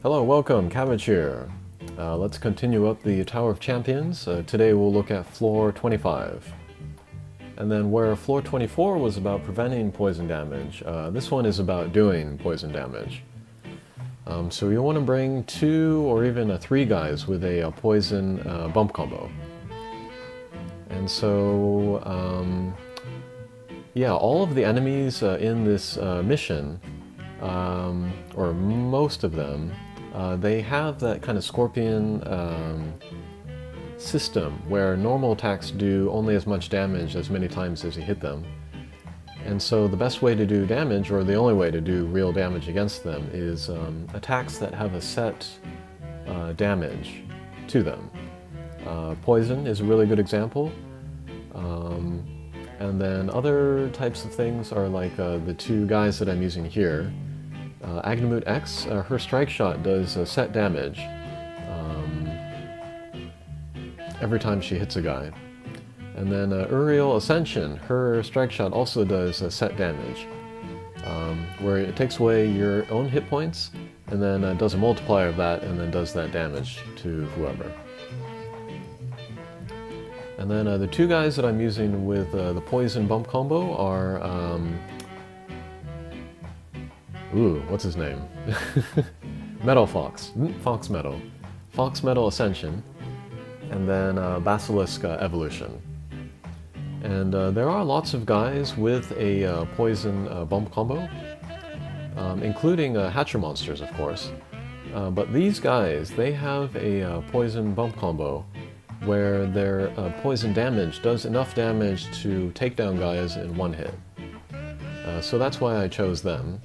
Hello, welcome, Cabbage here. Let's continue up the Tower of Champions. Today we'll look at floor 25. And then where floor 24 was about preventing poison damage, this one is about doing poison damage. So you'll want to bring 2 or even 3 guys with a poison bump combo. And so, yeah, all of the enemies in this mission, or most of them, they have that kind of scorpion system where normal attacks do only as much damage as many times as you hit them. And so the best way to do damage, or the only way to do real damage against them, is attacks that have a set damage to them. Poison is a really good example. And then other types of things are like the 2 guys that I'm using here. Agnamut X, her strike shot does set damage every time she hits a guy. And then Uriel Ascension, her strike shot also does set damage, where it takes away your own hit points, and then does a multiplier of that, and then does that damage to whoever. And then the 2 guys that I'm using with the poison bump combo are what's his name? Metal Fox. Fox Metal. Fox Metal Ascension. And then Basilisk Evolution. And there are lots of guys with a poison bump combo, including Hatcher monsters, of course. But these guys, they have a poison bump combo where their poison damage does enough damage to take down guys in 1 hit. So that's why I chose them.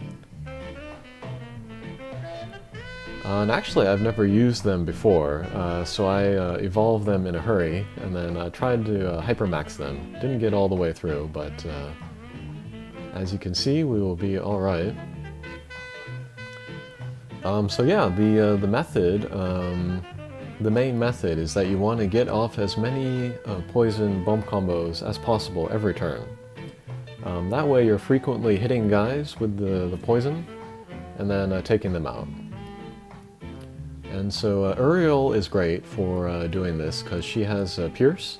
And actually, I've never used them before, so I evolved them in a hurry, and then tried to hypermax them. Didn't get all the way through, but as you can see, we will be alright. So yeah, the method, the main method is that you want to get off as many poison bump combos as possible every turn. That way you're frequently hitting guys with the poison, and then taking them out. And so Uriel is great for doing this because she has Pierce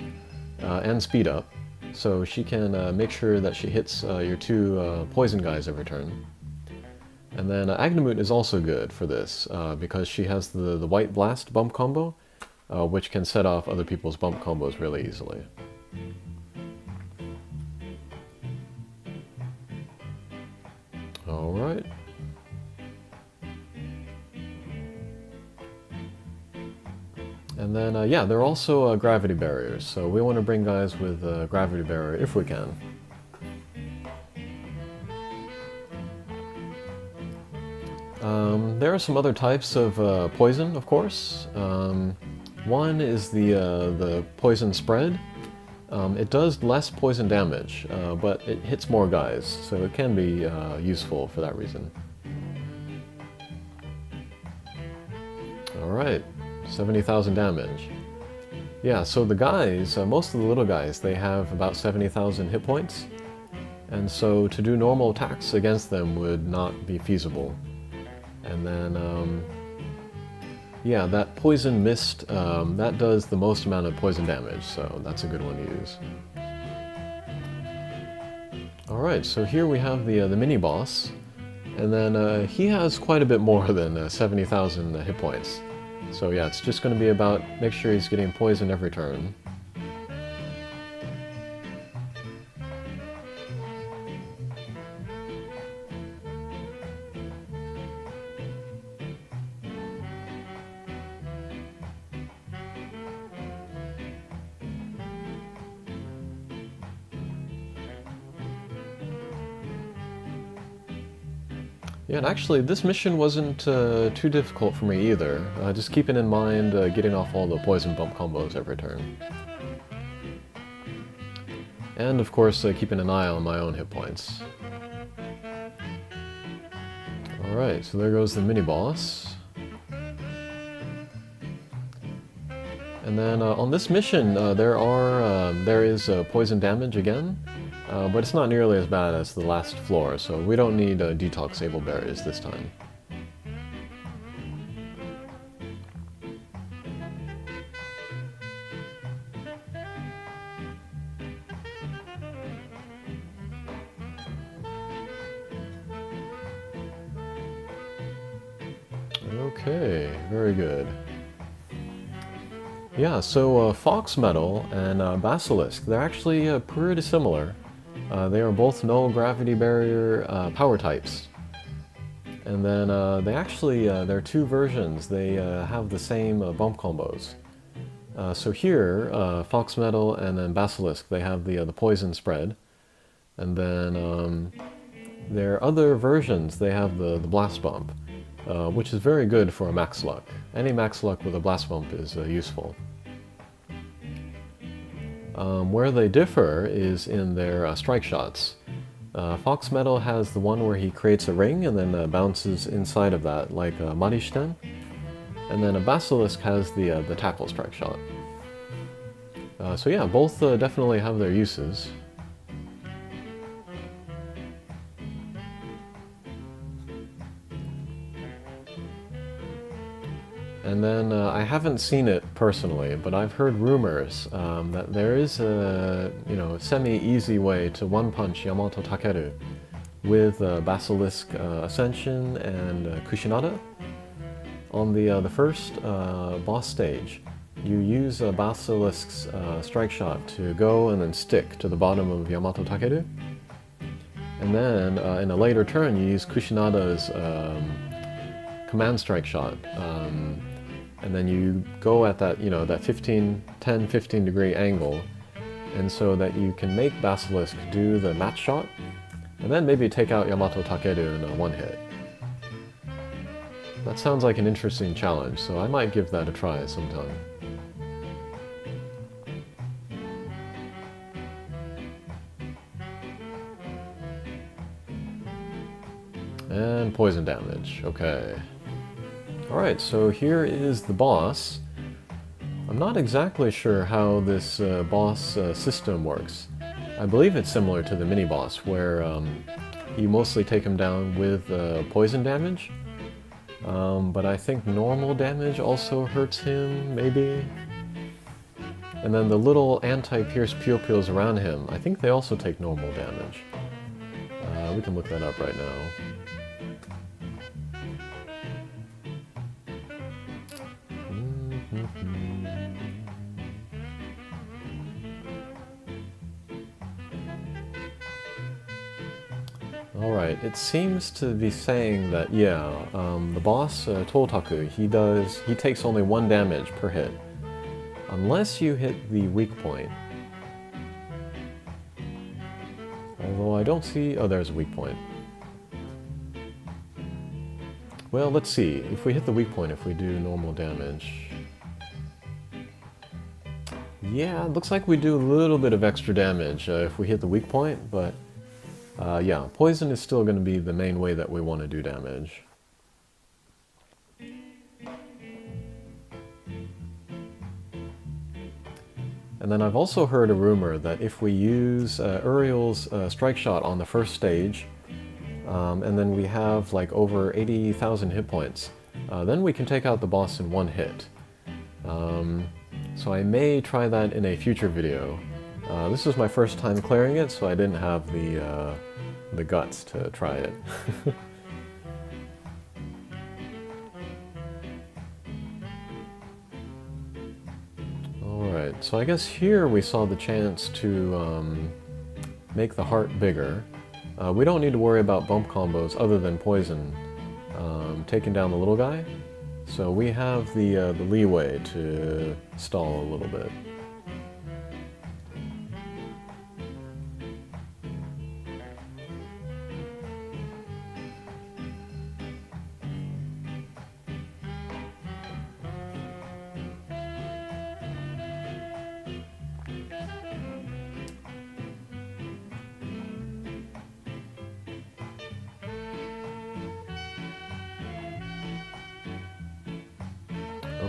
and Speed Up, so she can make sure that she hits your 2 poison guys every turn. And then Agnamut is also good for this because she has the White Blast bump combo, which can set off other people's bump combos really easily. Alright. And then, yeah, there are also gravity barriers, so we want to bring guys with gravity barrier if we can. There are some other types of poison, of course. One is the poison spread. It does less poison damage, but it hits more guys, so it can be useful for that reason. Alright. 70,000 damage. Yeah, so the guys, most of the little guys, they have about 70,000 hit points, and so to do normal attacks against them would not be feasible. And then, yeah, that poison mist, that does the most amount of poison damage, so that's a good one to use. Alright, so here we have the mini-boss, and then he has quite a bit more than 70,000 hit points. So yeah, it's just going to be about make sure he's getting poisoned every turn. Yeah, and actually, this mission wasn't too difficult for me either. Just keeping in mind getting off all the poison bump combos every turn. And of course, keeping an eye on my own hit points. Alright, so there goes the mini-boss. And then on this mission, there is poison damage again. But it's not nearly as bad as the last floor, so we don't need detox able berries this time. Okay, very good. Yeah, so Fox Metal and Basilisk, they're actually pretty similar. They are both null gravity barrier power types. And then they actually, there are two versions. They have the same bump combos. So here, Fox Metal and then Basilisk, they have the poison spread. And then their other versions, they have the blast bump, which is very good for a max luck. Any max luck with a blast bump is useful. Where they differ is in their strike shots. Fox Metal has the one where he creates a ring and then bounces inside of that, like Marishten. And then a Basilisk has the tackle strike shot. So yeah, both definitely have their uses. And then I haven't seen it personally, but I've heard rumors that there is a semi-easy way to one-punch Yamato Takeru with Basilisk Ascension and Kushinada. On the first boss stage, you use Basilisk's strike shot to go and then stick to the bottom of Yamato Takeru. And then in a later turn, you use Kushinada's command strike shot. And then you go at that, that 10-15 degree angle, and so that you can make Basilisk do the match shot, and then maybe take out Yamato Takeru in one hit. That sounds like an interesting challenge, so I might give that a try sometime. And poison damage, okay. Alright, so here is the boss. I'm not exactly sure how this boss system works. I believe it's similar to the mini-boss, where you mostly take him down with poison damage. But I think normal damage also hurts him, maybe? And then the little anti-pierce pupils around him, I think they also take normal damage. We can look that up right now. Alright, it seems to be saying that, yeah, the boss, Totaku, he takes only 1 damage per hit. Unless you hit the weak point. Although I don't see... oh, there's a weak point. Well, let's see. If we hit the weak point, if we do normal damage... yeah, it looks like we do a little bit of extra damage if we hit the weak point, but... yeah, poison is still going to be the main way that we want to do damage. And then I've also heard a rumor that if we use Uriel's strike shot on the first stage, and then we have like over 80,000 hit points, then we can take out the boss in 1 hit. So I may try that in a future video. This was my first time clearing it, so I didn't have the guts to try it. Alright, so I guess here we saw the chance to make the heart bigger. We don't need to worry about bump combos other than poison taking down the little guy. So we have the leeway to stall a little bit.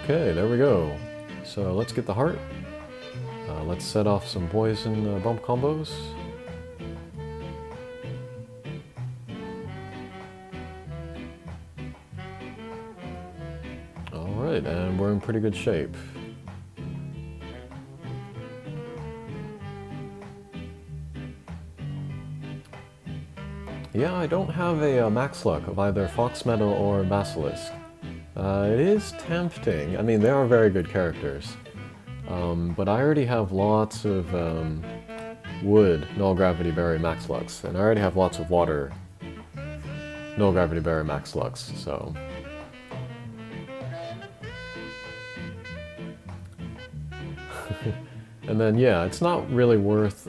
Okay, there we go. So let's get the heart. Let's set off some poison bump combos. Alright, and we're in pretty good shape. Yeah, I don't have a max luck of either Fox Metal or Basilisk. It is tempting. I mean, they are very good characters. But I already have lots of wood, null gravity berry max lux, and I already have lots of water, null gravity berry max lux, so... And then, yeah, it's not really worth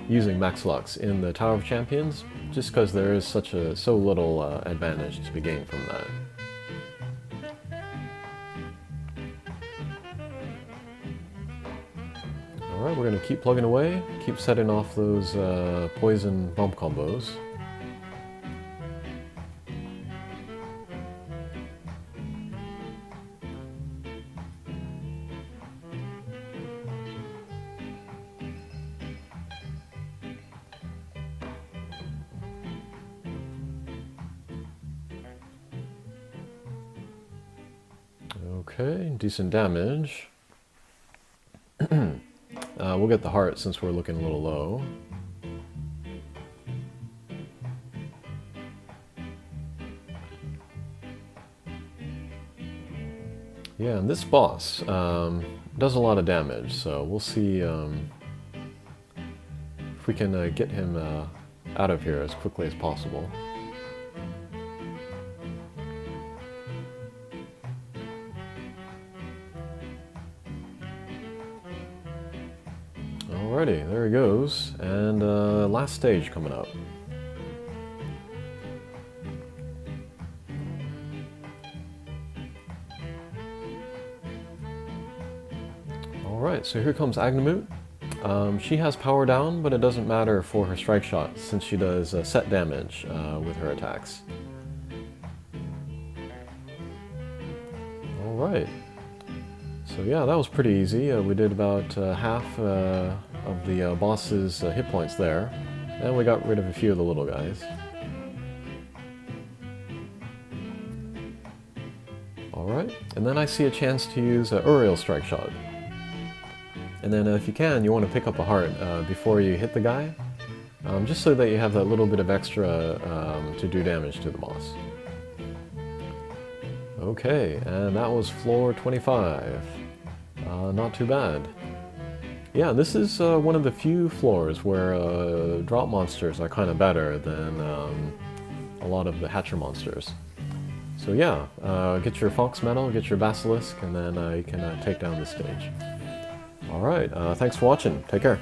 using max lux in the Tower of Champions, just because there is so little advantage to be gained from that. Alright, we're going to keep plugging away, keep setting off those poison bump combos. Okay, decent damage. We'll get the heart since we're looking a little low. Yeah, and this boss does a lot of damage, so we'll see if we can get him out of here as quickly as possible. Alrighty, there he goes, and last stage coming up. Alright, so here comes Agnamut. She has power down, but it doesn't matter for her strike shot, since she does set damage with her attacks. Alright. So yeah, that was pretty easy. We did about half of the boss's hit points there, and we got rid of a few of the little guys. Alright, and then I see a chance to use Uriel's strike shot. And then if you can, you want to pick up a heart before you hit the guy, just so that you have that little bit of extra to do damage to the boss. Okay, and that was floor 25. Not too bad. Yeah, this is one of the few floors where drop monsters are kind of better than a lot of the Hatcher monsters. So yeah, get your Fox Medal, get your Basilisk, and then you can take down the stage. Alright, thanks for watching. Take care.